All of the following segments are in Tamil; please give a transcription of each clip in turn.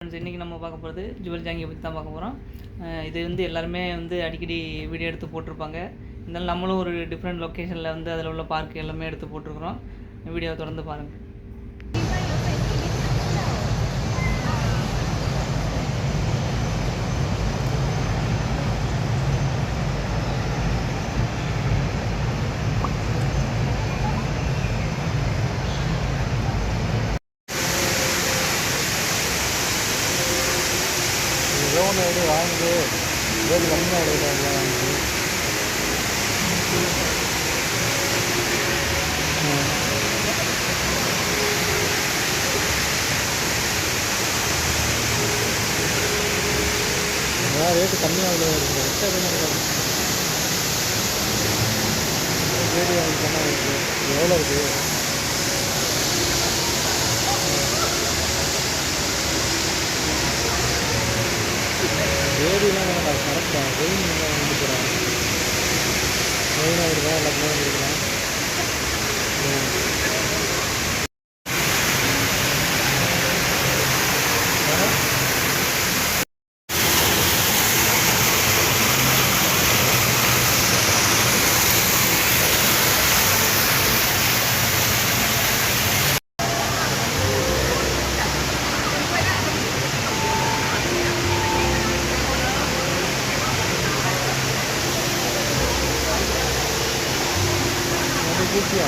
ஃப்ரெண்ட்ஸ், இன்றைக்கி நம்ம பார்க்க போகிறது ஜுவல் ஜாங்கியை பற்றி தான் பார்க்க போகிறோம். இது வந்து எல்லாருமே வந்து அடிக்கடி வீடியோ எடுத்து போட்டிருப்பாங்க. இருந்தாலும் நம்மளும் ஒரு டிஃப்ரெண்ட் லொக்கேஷனில் வந்து அதில் உள்ள பார்க் எல்லாமே எடுத்து போட்டிருக்கிறோம். வீடியோவை தொடர்ந்து பாருங்கள். லோன் எடு வாங்கி ரேட்டு கம்மியாக எடுக்கிறாங்க வாங்கி ரேட்டு கம்மியாக இருக்குது ரேட்டு வாங்கி பண்ணால் இருக்குது எவ்வளோ இருக்குது ஏரியெலாம் வேண்டாம் கரெக்டாக வெயின் வந்து போகிறாங்க வெயினாக இருக்கா எல்லாத்துலேயும் இருக்கலாம் பூச்சியா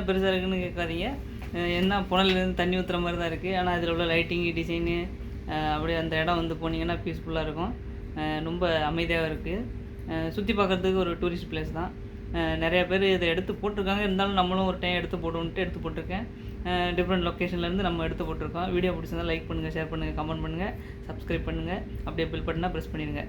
பெருசாக இருக்குன்னு கேட்காதீங்க. என்ன புனல்லேருந்து தண்ணி ஊற்றுற மாதிரி தான் இருக்குது. ஆனால் அதில் உள்ள லைட்டிங்கு டிசைனு அப்படியே அந்த இடம் வந்து போனீங்கன்னா பீஸ்ஃபுல்லாக இருக்கும். ரொம்ப அமைதியாக இருக்குது. சுற்றி பார்க்குறதுக்கு ஒரு டூரிஸ்ட் பிளேஸ் தான். நிறைய பேர் இதை எடுத்து போட்டிருக்காங்க. இருந்தாலும் நம்மளும் ஒரு டைம் எடுத்து போட்டிருக்கேன். டிஃப்ரெண்ட் லொக்கேஷன்லேருந்து நம்ம எடுத்து போட்டிருக்கோம். வீடியோ பிடிச்சிருந்தால் லைக் பண்ணுங்கள், ஷேர் பண்ணுங்கள், கமெண்ட் பண்ணுங்கள், சப்ஸ்கிரைப் பண்ணுங்கள். அப்படியே பெல் பட்டனை ப்ரெஸ் பண்ணிடுங்க.